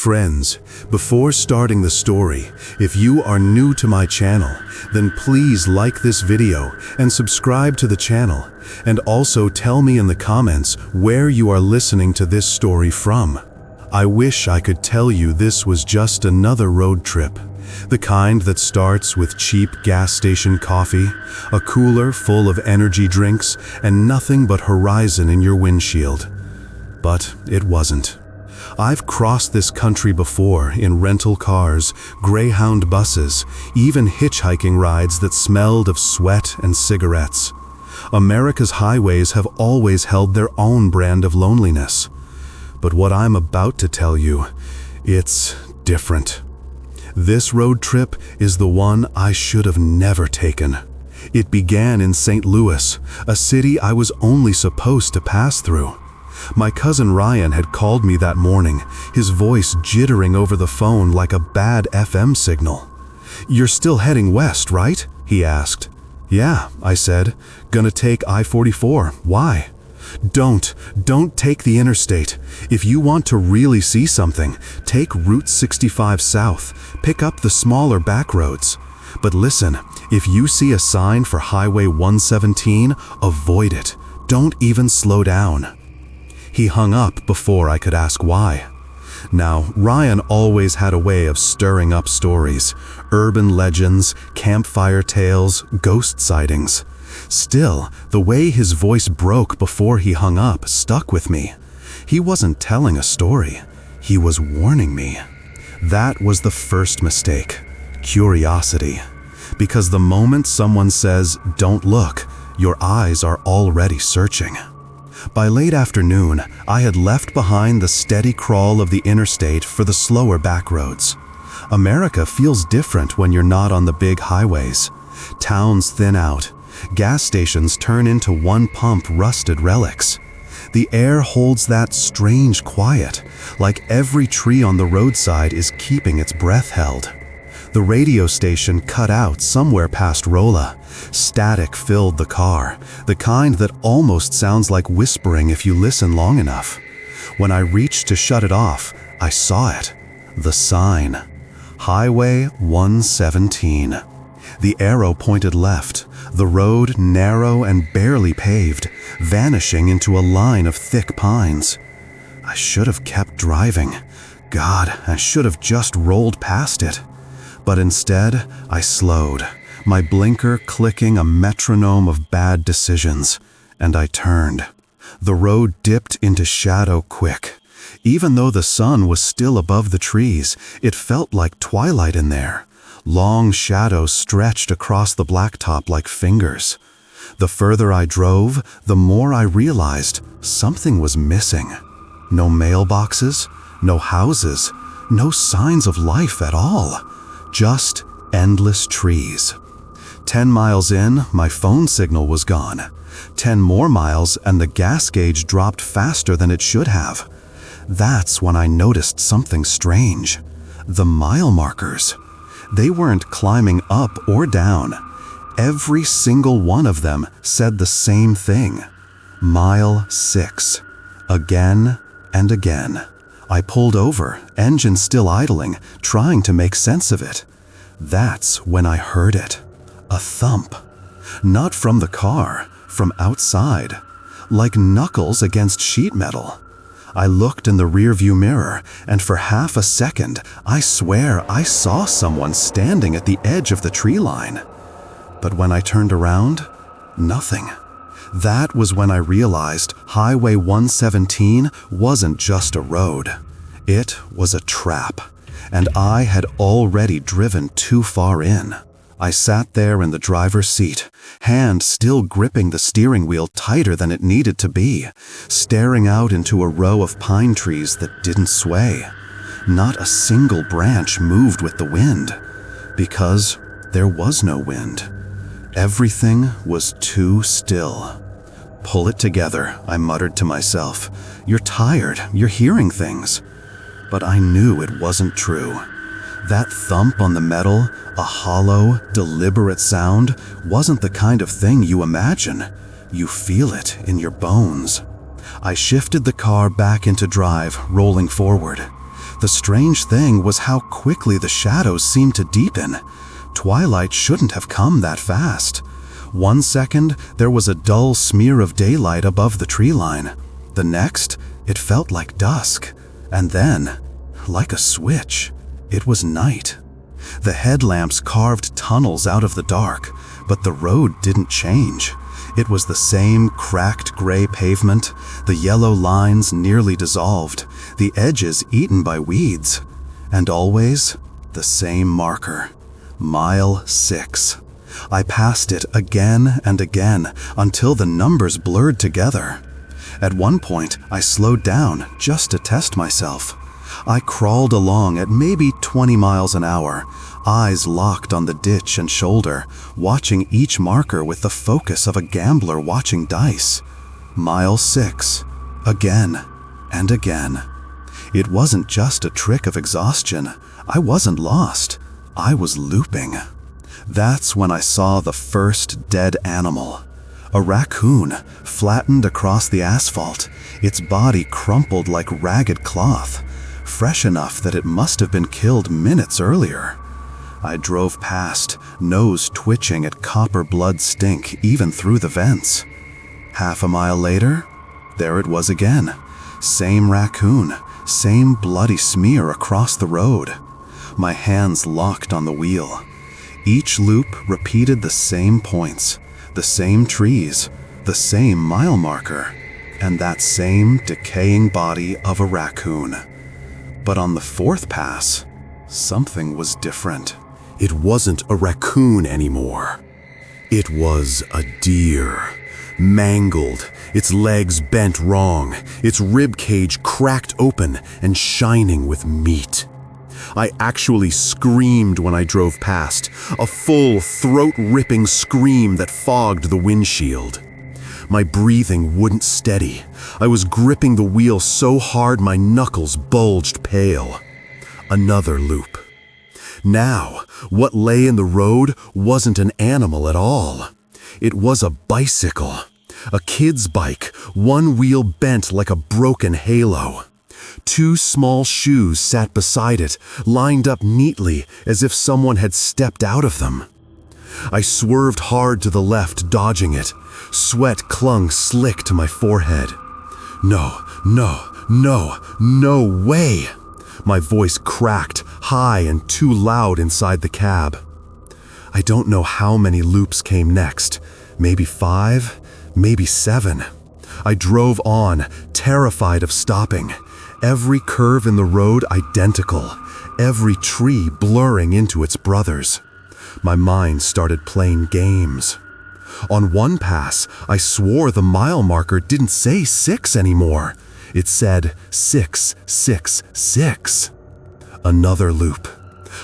Friends, before starting the story, if you are new to my channel, then please like this video and subscribe to the channel, and also tell me in the comments where you are listening to this story from. I wish I could tell you this was just another road trip, the kind that starts with cheap gas station coffee, a cooler full of energy drinks, and nothing but horizon in your windshield. But it wasn't. I've crossed this country before in rental cars, Greyhound buses, even hitchhiking rides that smelled of sweat and cigarettes. America's highways have always held their own brand of loneliness. But what I'm about to tell you, it's different. This road trip is the one I should have never taken. It began in St. Louis, a city I was only supposed to pass through. My cousin Ryan had called me that morning, his voice jittering over the phone like a bad FM signal. "You're still heading west, right?" he asked. "Yeah," I said. "Gonna take I-44. Why?" Don't take the interstate. If you want to really see something, take Route 65 south, pick up the smaller back roads. But listen, if you see a sign for Highway 117, avoid it. Don't even slow down." He hung up before I could ask why. Now, Ryan always had a way of stirring up stories, urban legends, campfire tales, ghost sightings. Still, the way his voice broke before he hung up stuck with me. He wasn't telling a story, he was warning me. That was the first mistake, curiosity. Because the moment someone says, "Don't look," your eyes are already searching. By late afternoon, I had left behind the steady crawl of the interstate for the slower back roads. America feels different when you're not on the big highways. Towns thin out. Gas stations turn into one-pump rusted relics. The air holds that strange quiet, like every tree on the roadside is keeping its breath held. The radio station cut out somewhere past Rolla. Static filled the car, the kind that almost sounds like whispering if you listen long enough. When I reached to shut it off, I saw it. The sign. Highway 117. The arrow pointed left, the road narrow and barely paved, vanishing into a line of thick pines. I should have kept driving. God, I should have just rolled past it. But instead, I slowed, my blinker clicking a metronome of bad decisions, and I turned. The road dipped into shadow quick. Even though the sun was still above the trees, it felt like twilight in there. Long shadows stretched across the blacktop like fingers. The further I drove, the more I realized something was missing. No mailboxes, no houses, no signs of life at all. Just endless trees. 10 miles in, my phone signal was gone. 10 more miles and the gas gauge dropped faster than it should have. That's when I noticed something strange. The mile markers. They weren't climbing up or down. Every single one of them said the same thing. Mile 6. Again and again. I pulled over, engine still idling, trying to make sense of it. That's when I heard it. A thump. Not from the car, from outside. Like knuckles against sheet metal. I looked in the rearview mirror, and for half a second, I swear I saw someone standing at the edge of the tree line. But when I turned around, nothing. That was when I realized Highway 117 wasn't just a road. It was a trap, and I had already driven too far in. I sat there in the driver's seat, hand still gripping the steering wheel tighter than it needed to be, staring out into a row of pine trees that didn't sway. Not a single branch moved with the wind, because there was no wind. Everything was too still. "Pull it together," I muttered to myself. "You're tired, you're hearing things." But I knew it wasn't true. That thump on the metal, a hollow, deliberate sound, wasn't the kind of thing you imagine. You feel it in your bones. I shifted the car back into drive, rolling forward. The strange thing was how quickly the shadows seemed to deepen. Twilight shouldn't have come that fast. 1 second, there was a dull smear of daylight above the tree line. The next, it felt like dusk. And then, like a switch, it was night. The headlamps carved tunnels out of the dark, but the road didn't change. It was the same cracked gray pavement, the yellow lines nearly dissolved, the edges eaten by weeds, and always the same marker, Mile 6. I passed it again and again until the numbers blurred together. At one point, I slowed down just to test myself. I crawled along at maybe 20 miles an hour, eyes locked on the ditch and shoulder, watching each marker with the focus of a gambler watching dice. Mile 6, again and again. It wasn't just a trick of exhaustion. I wasn't lost. I was looping. That's when I saw the first dead animal. A raccoon, flattened across the asphalt, its body crumpled like ragged cloth, fresh enough that it must have been killed minutes earlier. I drove past, nose twitching at copper blood stink even through the vents. Half a mile later, there it was again. Same raccoon, same bloody smear across the road. My hands locked on the wheel. Each loop repeated the same points, the same trees, the same mile marker, and that same decaying body of a raccoon. But on the fourth pass, something was different. It wasn't a raccoon anymore. It was a deer. Mangled, its legs bent wrong, its rib cage cracked open and shining with meat. I actually screamed when I drove past, a full, throat-ripping scream that fogged the windshield. My breathing wouldn't steady. I was gripping the wheel so hard my knuckles bulged pale. Another loop. Now, what lay in the road wasn't an animal at all. It was a bicycle. A kid's bike, one wheel bent like a broken halo. 2 small shoes sat beside it, lined up neatly as if someone had stepped out of them. I swerved hard to the left, dodging it. Sweat clung slick to my forehead. No way! My voice cracked, high and too loud inside the cab. I don't know how many loops came next. Maybe 5, maybe 7. I drove on, terrified of stopping. Every curve in the road identical, every tree blurring into its brothers. My mind started playing games. On one pass, I swore the mile marker didn't say 6 anymore. It said 666. Another loop.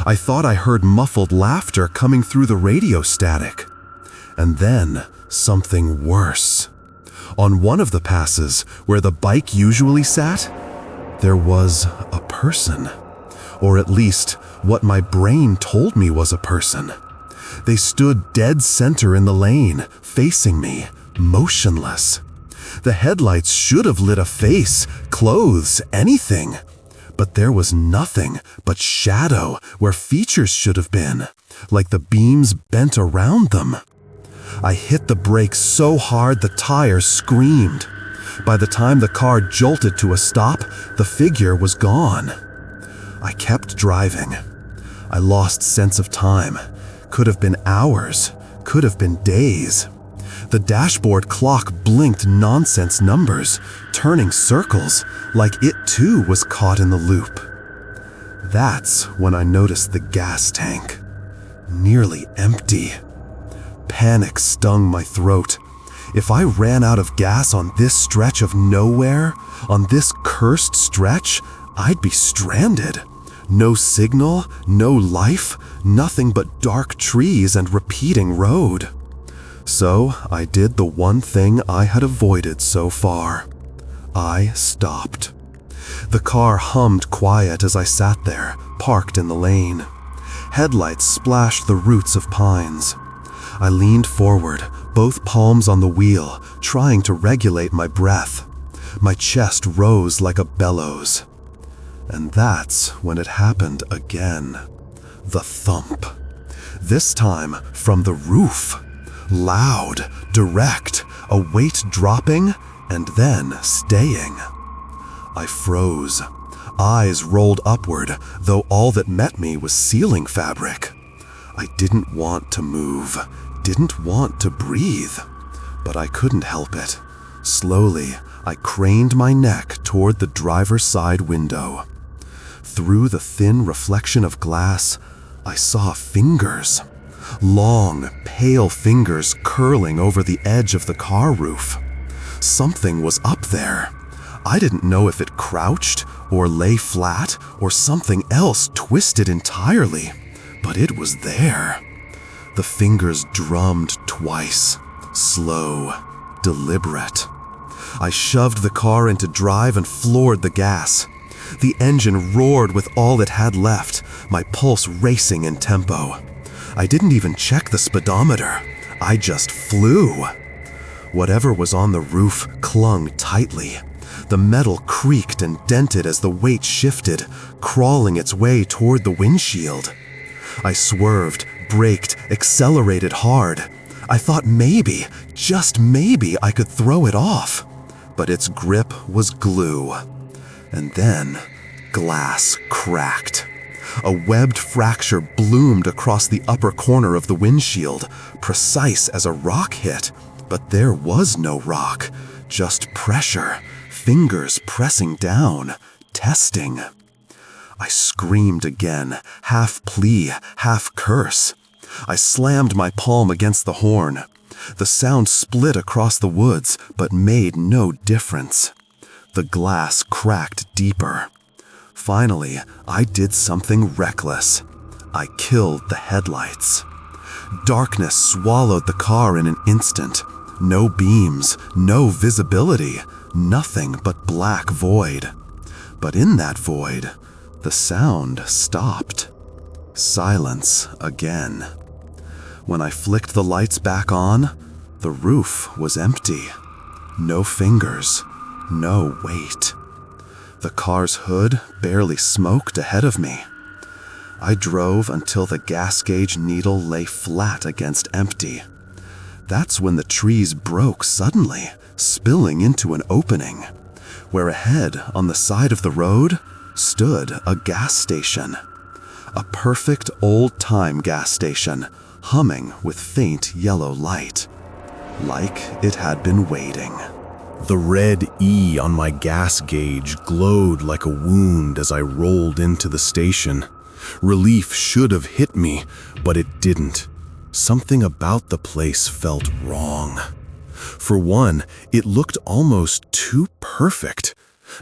I thought I heard muffled laughter coming through the radio static. And then something worse. On one of the passes, where the bike usually sat, there was a person. Or at least, what my brain told me was a person. They stood dead center in the lane, facing me, motionless. The headlights should have lit a face, clothes, anything. But there was nothing but shadow where features should have been, like the beams bent around them. I hit the brakes so hard the tires screamed. By the time the car jolted to a stop, the figure was gone. I kept driving. I lost sense of time. Could have been hours, could have been days. The dashboard clock blinked nonsense numbers, turning circles, like it too was caught in the loop. That's when I noticed the gas tank. Nearly empty. Panic stung my throat. If I ran out of gas on this stretch of nowhere, on this cursed stretch, I'd be stranded. No signal, no life, nothing but dark trees and repeating road. So I did the one thing I had avoided so far. I stopped. The car hummed quiet as I sat there, parked in the lane. Headlights splashed the roots of pines. I leaned forward, both palms on the wheel, trying to regulate my breath. My chest rose like a bellows. And that's when it happened again. The thump. This time from the roof. Loud, direct, a weight dropping and then staying. I froze. Eyes rolled upward, though all that met me was ceiling fabric. I didn't want to move, didn't want to breathe, but I couldn't help it. Slowly, I craned my neck toward the driver's side window. Through the thin reflection of glass, I saw fingers. Long, pale fingers curling over the edge of the car roof. Something was up there. I didn't know if it crouched or lay flat or something else twisted entirely, but it was there. The fingers drummed twice, slow, deliberate. I shoved the car into drive and floored the gas. The engine roared with all it had left, my pulse racing in tempo. I didn't even check the speedometer. I just flew. Whatever was on the roof clung tightly. The metal creaked and dented as the weight shifted, crawling its way toward the windshield. I swerved, braked, accelerated hard. I thought maybe, just maybe, I could throw it off. But its grip was glue. And then, glass cracked. A webbed fracture bloomed across the upper corner of the windshield, precise as a rock hit. But there was no rock, just pressure, fingers pressing down, testing. I screamed again, half plea, half curse. I slammed my palm against the horn. The sound split across the woods, but made no difference. The glass cracked deeper. Finally, I did something reckless. I killed the headlights. Darkness swallowed the car in an instant. No beams, no visibility, nothing but black void. But in that void, the sound stopped. Silence again. When I flicked the lights back on, the roof was empty. No fingers, no weight. The car's hood barely smoked ahead of me. I drove until the gas gauge needle lay flat against empty. That's when the trees broke suddenly, spilling into an opening, where ahead on the side of the road stood a gas station. A perfect old-time gas station, humming with faint yellow light, like it had been waiting. The red E on my gas gauge glowed like a wound as I rolled into the station. Relief should have hit me, but it didn't. Something about the place felt wrong. For one, it looked almost too perfect.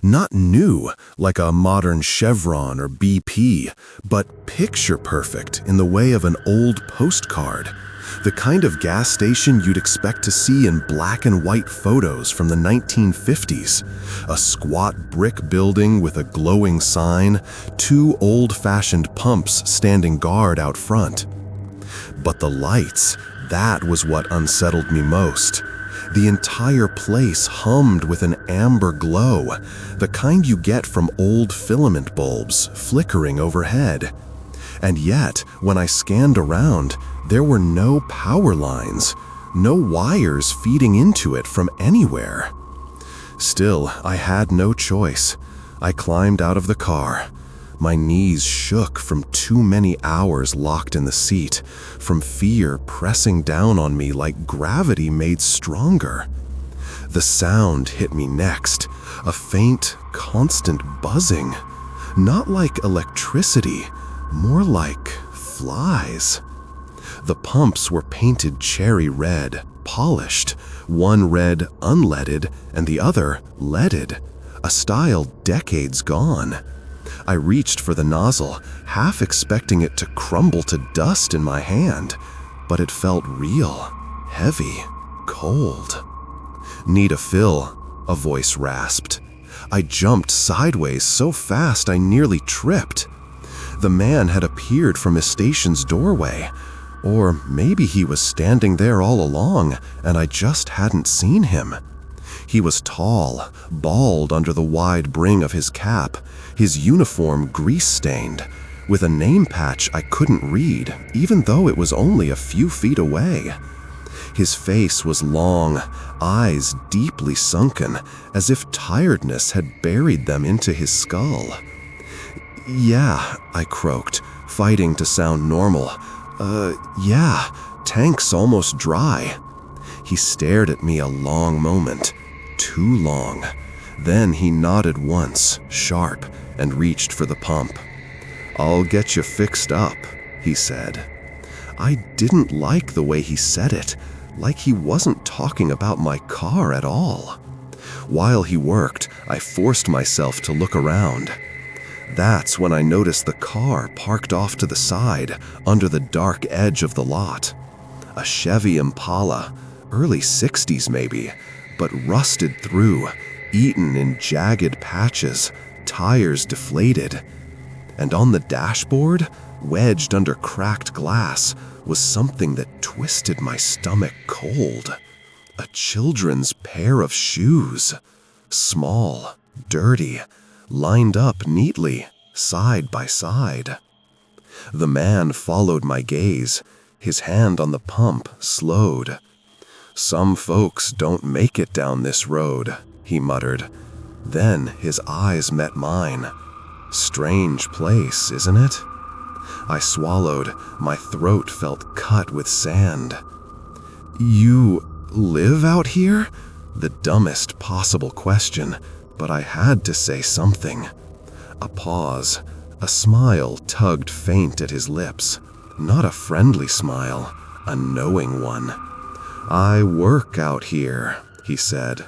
Not new, like a modern Chevron or BP, but picture perfect in the way of an old postcard. The kind of gas station you'd expect to see in black and white photos from the 1950s. A squat brick building with a glowing sign, two old-fashioned pumps standing guard out front. But the lights, that was what unsettled me most. The entire place hummed with an amber glow, the kind you get from old filament bulbs flickering overhead. And yet, when I scanned around, there were no power lines, no wires feeding into it from anywhere. Still, I had no choice. I climbed out of the car. My knees shook from too many hours locked in the seat, from fear pressing down on me like gravity made stronger. The sound hit me next, a faint, constant buzzing. Not like electricity, more like flies. The pumps were painted cherry red, polished, one red unleaded and the other leaded, a style decades gone. I reached for the nozzle, half expecting it to crumble to dust in my hand, but it felt real, heavy, cold. "Need a fill," a voice rasped. I jumped sideways so fast I nearly tripped. The man had appeared from his station's doorway, or maybe he was standing there all along and I just hadn't seen him. He was tall, bald under the wide brim of his cap, his uniform grease-stained, with a name patch I couldn't read, even though it was only a few feet away. His face was long, eyes deeply sunken, as if tiredness had buried them into his skull. "Yeah," I croaked, fighting to sound normal. Yeah, tank's almost dry." He stared at me a long moment, too long. Then he nodded once, sharp, and reached for the pump. "I'll get you fixed up," he said. I didn't like the way he said it, like he wasn't talking about my car at all. While he worked, I forced myself to look around. That's when I noticed the car parked off to the side, under the dark edge of the lot. A Chevy Impala, early 60s maybe, but rusted through, eaten in jagged patches, tires deflated. And on the dashboard, wedged under cracked glass, was something that twisted my stomach cold. A children's pair of shoes. Small, dirty, lined up neatly, side by side. The man followed my gaze, his hand on the pump slowed. "Some folks don't make it down this road," he muttered. Then his eyes met mine. "Strange place, isn't it?" I swallowed, my throat felt cut with sand. "You live out here?" The dumbest possible question, but I had to say something. A pause. A smile tugged faint at his lips. Not a friendly smile, a knowing one. "I work out here," he said.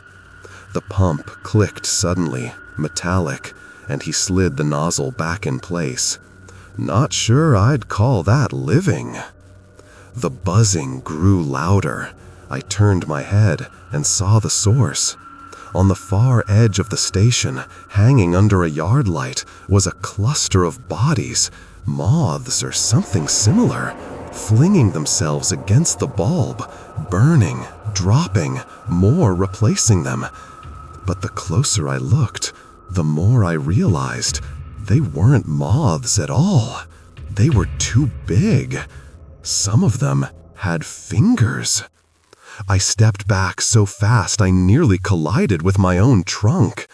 The pump clicked suddenly, metallic, and he slid the nozzle back in place. "Not sure I'd call that living." The buzzing grew louder. I turned my head and saw the source. On the far edge of the station, hanging under a yard light, was a cluster of bodies, moths or something similar, flinging themselves against the bulb, burning, dropping, more replacing them. But the closer I looked, the more I realized they weren't moths at all. They were too big. Some of them had fingers. I stepped back so fast I nearly collided with my own trunk.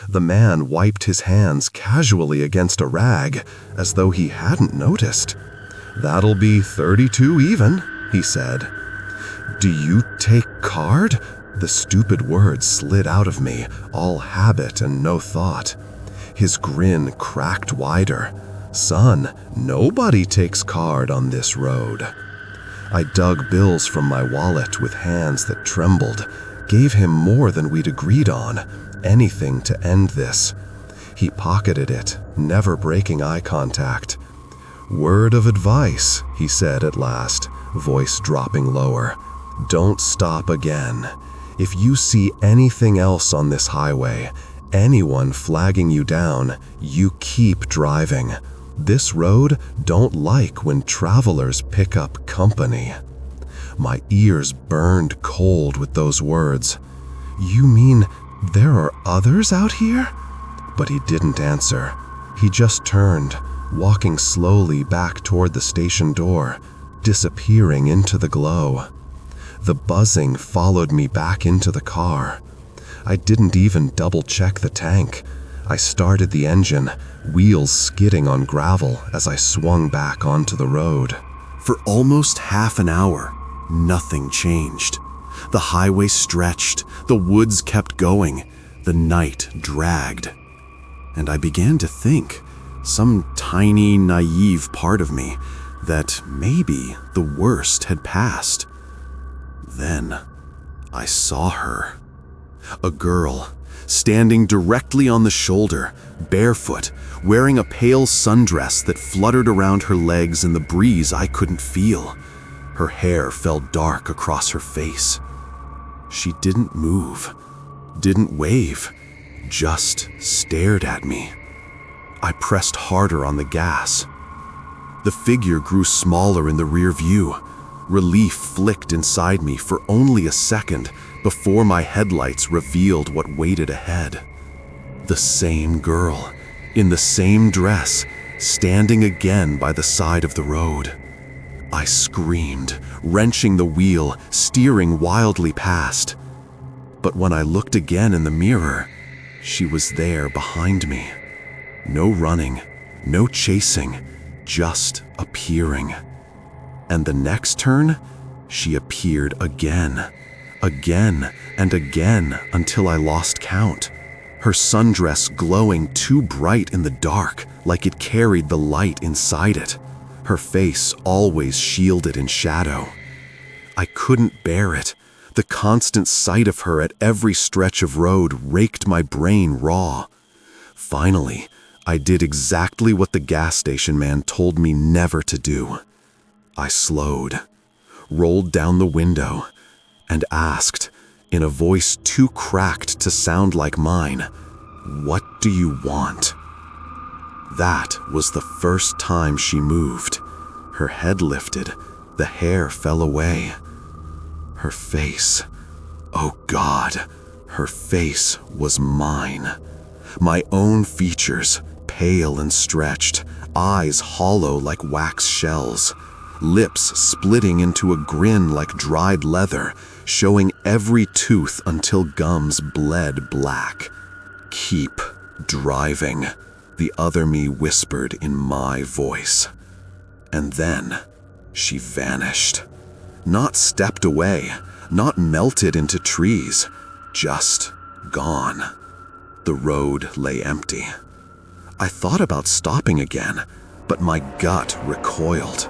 The man wiped his hands casually against a rag, as though he hadn't noticed. "That'll be 32 even," he said. "Do you take card?" The stupid words slid out of me, all habit and no thought. His grin cracked wider. "Son, nobody takes card on this road." I dug bills from my wallet with hands that trembled, gave him more than we'd agreed on, anything to end this. He pocketed it, never breaking eye contact. "Word of advice," he said at last, voice dropping lower. "Don't stop again. If you see anything else on this highway, anyone flagging you down, you keep driving. This road don't like when travelers pick up company." My ears burned cold with those words. "You mean there are others out here?" But he didn't answer. He just turned, walking slowly back toward the station door, disappearing into the glow. The buzzing followed me back into the car. I didn't even double-check the tank. I started the engine, wheels skidding on gravel as I swung back onto the road. For almost half an hour, nothing changed. The highway stretched, the woods kept going, the night dragged. And I began to think, some tiny, naive part of me, that maybe the worst had passed. Then I saw her. A girl, standing directly on the shoulder, barefoot, wearing a pale sundress that fluttered around her legs in the breeze I couldn't feel. Her hair fell dark across her face. She didn't move, didn't wave, just stared at me. I pressed harder on the gas. The figure grew smaller in the rear view. Relief flicked inside me for only a second, before my headlights revealed what waited ahead. The same girl, in the same dress, standing again by the side of the road. I screamed, wrenching the wheel, steering wildly past. But when I looked again in the mirror, she was there behind me. No running, no chasing, just appearing. And the next turn, she appeared again and again until I lost count. Her sundress glowing too bright in the dark, like it carried the light inside it. Her face always shielded in shadow. I couldn't bear it. The constant sight of her at every stretch of road raked my brain raw. Finally, I did exactly what the gas station man told me never to do. I slowed, rolled down the window, and asked, in a voice too cracked to sound like mine, "What do you want?" That was the first time she moved. Her head lifted, the hair fell away. Her face, oh God, her face was mine. My own features, pale and stretched, eyes hollow like wax shells, lips splitting into a grin like dried leather, showing every tooth until gums bled black. "Keep driving," the other me whispered in my voice. And then she vanished. Not stepped away, not melted into trees, just gone. The road lay empty. I thought about stopping again, but my gut recoiled.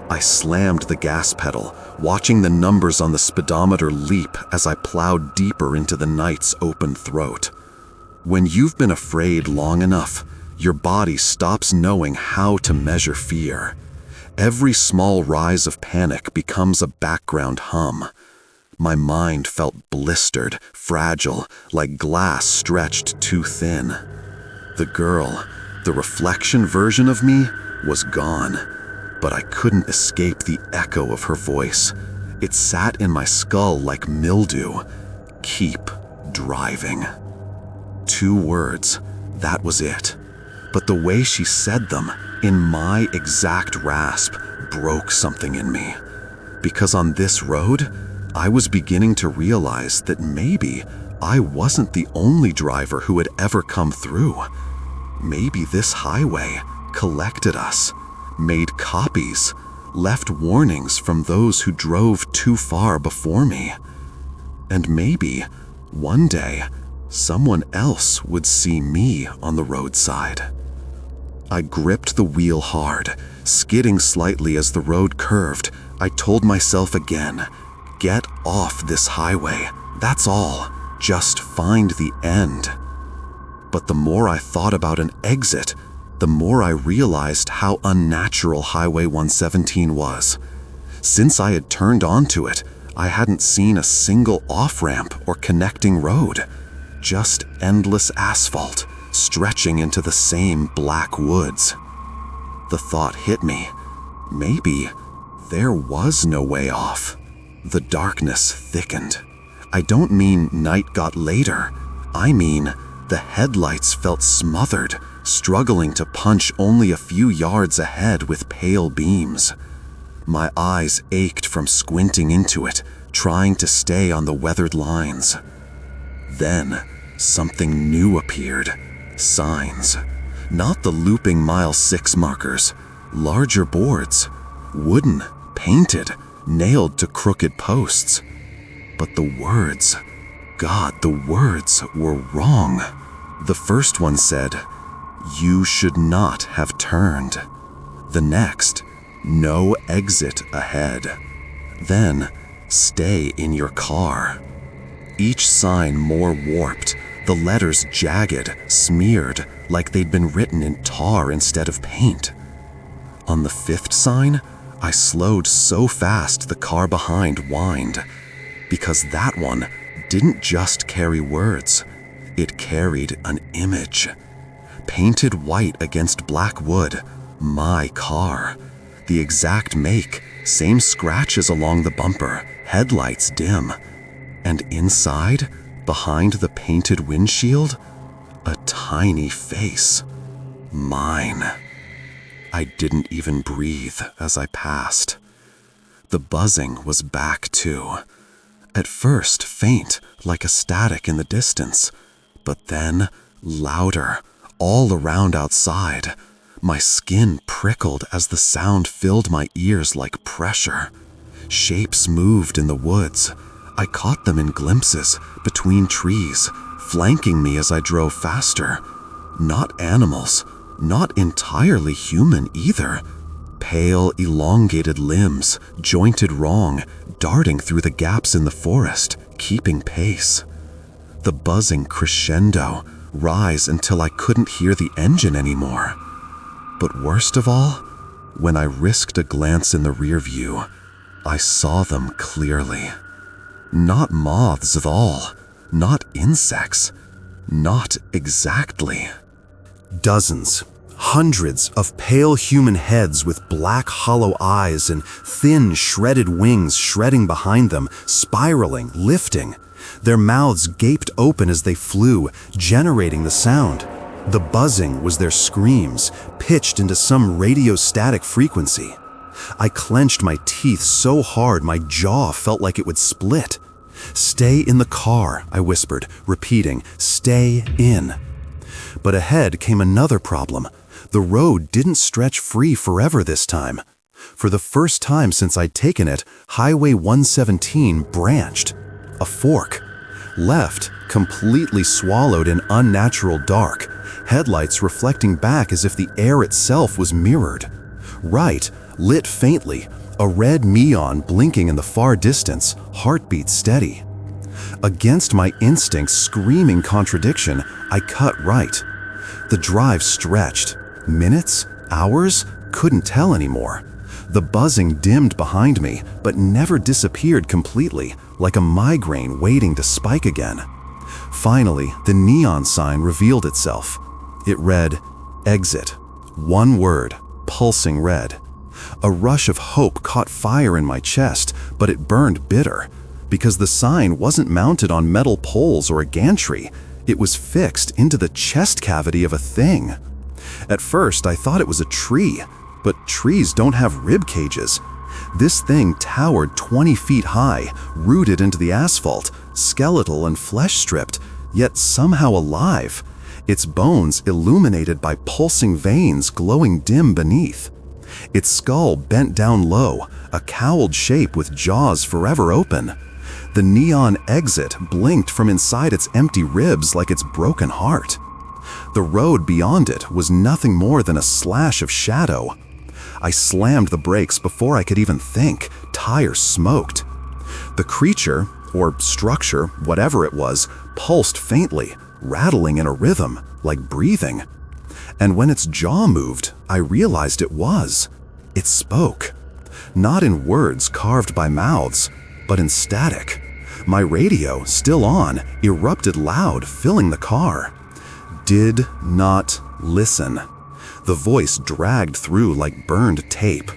I slammed the gas pedal, watching the numbers on the speedometer leap as I plowed deeper into the night's open throat. When you've been afraid long enough, your body stops knowing how to measure fear. Every small rise of panic becomes a background hum. My mind felt blistered, fragile, like glass stretched too thin. The girl, the reflection version of me, was gone, but I couldn't escape the echo of her voice. It sat in my skull like mildew. Keep driving. 2 words, that was it. But the way she said them, in my exact rasp, broke something in me. Because on this road, I was beginning to realize that maybe I wasn't the only driver who had ever come through. Maybe this highway collected us, made copies, left warnings from those who drove too far before me. And maybe, one day, someone else would see me on the roadside. I gripped the wheel hard, skidding slightly as the road curved. I told myself again, get off this highway, that's all. Just find the end. But the more I thought about an exit, the more I realized how unnatural Highway 117 was. Since I had turned onto it, I hadn't seen a single off-ramp or connecting road. Just endless asphalt, stretching into the same black woods. The thought hit me, maybe there was no way off. The darkness thickened. I don't mean night got later. I mean the headlights felt smothered, struggling to punch only a few yards ahead with pale beams. My eyes ached from squinting into it, trying to stay on the weathered lines. Then, something new appeared. Signs. Not the looping mile 6 markers. Larger boards. Wooden, painted, nailed to crooked posts. But the words, God, the words were wrong. The first one said, "You should not have turned." The next, "No exit ahead." Then, "Stay in your car." Each sign more warped, the letters jagged, smeared, like they'd been written in tar instead of paint. On the 5th sign, I slowed so fast the car behind whined, because that one didn't just carry words, it carried an image. Painted white against black wood, my car. The exact make, same scratches along the bumper, headlights dim. And inside, behind the painted windshield, a tiny face. Mine. I didn't even breathe as I passed. The buzzing was back too. At first faint, like a static in the distance, but then louder, all around outside. My skin prickled as the sound filled my ears like pressure. Shapes moved in the woods. I caught them in glimpses, between trees, flanking me as I drove faster. Not animals, not entirely human either. Pale, elongated limbs, jointed wrong, darting through the gaps in the forest, keeping pace. The buzzing crescendo, rise until I couldn't hear the engine anymore. But worst of all, when I risked a glance in the rear view, I saw them clearly. Not moths at all, not insects, not exactly. Dozens, hundreds of pale human heads with black hollow eyes and thin shredded wings shredding behind them, spiraling, lifting. Their mouths gaped open as they flew, generating the sound. The buzzing was their screams, pitched into some radiostatic frequency. I clenched my teeth so hard my jaw felt like it would split. "Stay in the car," I whispered, repeating, "Stay in." But ahead came another problem. The road didn't stretch free forever this time. For the first time since I'd taken it, Highway 117 branched. A fork. Left, completely swallowed in unnatural dark, headlights reflecting back as if the air itself was mirrored. Right, lit faintly, a red neon blinking in the far distance, heartbeat steady. Against my instinct's screaming contradiction, I cut right. The drive stretched. Minutes? Hours? Couldn't tell anymore. The buzzing dimmed behind me, but never disappeared completely, like a migraine waiting to spike again. Finally, the neon sign revealed itself. It read, "Exit." One word, pulsing red. A rush of hope caught fire in my chest, but it burned bitter, because the sign wasn't mounted on metal poles or a gantry. It was fixed into the chest cavity of a thing. At first, I thought it was a tree, but trees don't have rib cages. This thing towered 20 feet high, rooted into the asphalt, skeletal and flesh-stripped, yet somehow alive, its bones illuminated by pulsing veins glowing dim beneath. Its skull bent down low, a cowled shape with jaws forever open. The neon exit blinked from inside its empty ribs like its broken heart. The road beyond it was nothing more than a slash of shadow. I slammed the brakes before I could even think, tires smoked. The creature, or structure, whatever it was, pulsed faintly, rattling in a rhythm, like breathing. And when its jaw moved, I realized it was. It spoke. Not in words carved by mouths, but in static. My radio, still on, erupted loud, filling the car. Did not listen. The voice dragged through like burned tape.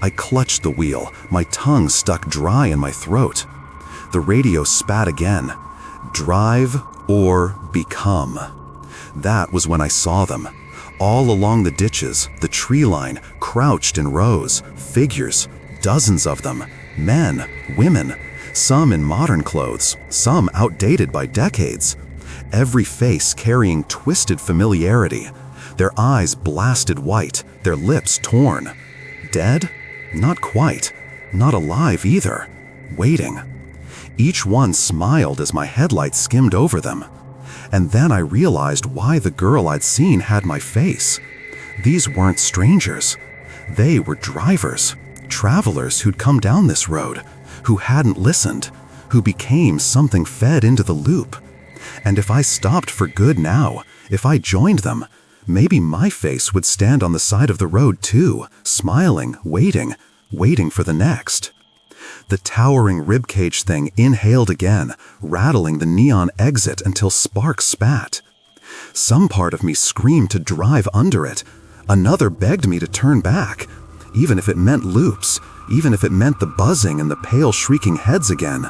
I clutched the wheel, my tongue stuck dry in my throat. The radio spat again. Drive or become. That was when I saw them. All along the ditches, the tree line, crouched in rows, figures, dozens of them, men, women, some in modern clothes, some outdated by decades. Every face carrying twisted familiarity, their eyes blasted white, their lips torn. Dead? Not quite. Not alive either. Waiting. Each one smiled as my headlights skimmed over them. And then I realized why the girl I'd seen had my face. These weren't strangers. They were drivers, travelers who'd come down this road, who hadn't listened, who became something fed into the loop. And if I stopped for good now, if I joined them, maybe my face would stand on the side of the road too, smiling, waiting for the next. The towering ribcage thing inhaled again, rattling the neon exit until sparks spat. Some part of me screamed to drive under it. Another begged me to turn back, even if it meant loops, even if it meant the buzzing and the pale shrieking heads again.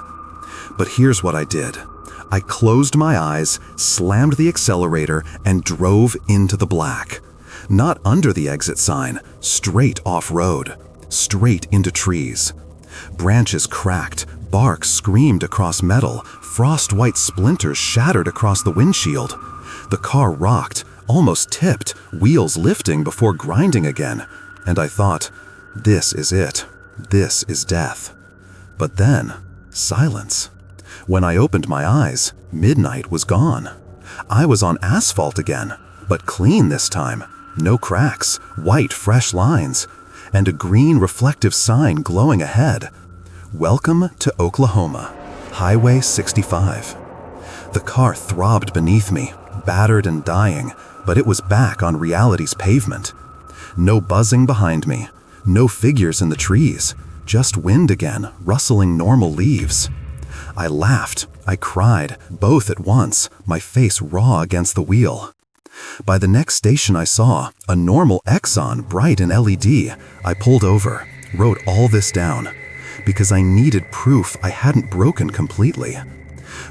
But here's what I did. I closed my eyes, slammed the accelerator, and drove into the black. Not under the exit sign, straight off-road, straight into trees. Branches cracked, bark screamed across metal, frost-white splinters shattered across the windshield. The car rocked, almost tipped, wheels lifting before grinding again, and I thought, this is it. This is death. But then, silence. When I opened my eyes, midnight was gone. I was on asphalt again, but clean this time. No cracks, white fresh lines, and a green reflective sign glowing ahead. Welcome to Oklahoma, Highway 65. The car throbbed beneath me, battered and dying, but it was back on reality's pavement. No buzzing behind me, no figures in the trees, just wind again, rustling normal leaves. I laughed, I cried, both at once, my face raw against the wheel. By the next station I saw, a normal Exxon, bright in LED. I pulled over, wrote all this down, because I needed proof I hadn't broken completely.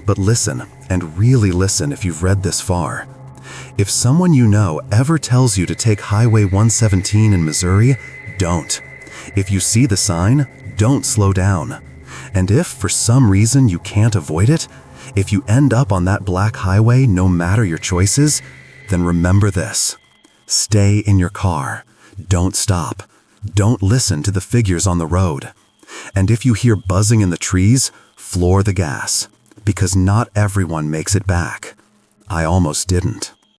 But listen, and really listen if you've read this far. If someone you know ever tells you to take Highway 117 in Missouri, don't. If you see the sign, don't slow down. And if, for some reason, you can't avoid it, if you end up on that black highway no matter your choices, then remember this. Stay in your car. Don't stop. Don't listen to the figures on the road. And if you hear buzzing in the trees, floor the gas, because not everyone makes it back. I almost didn't.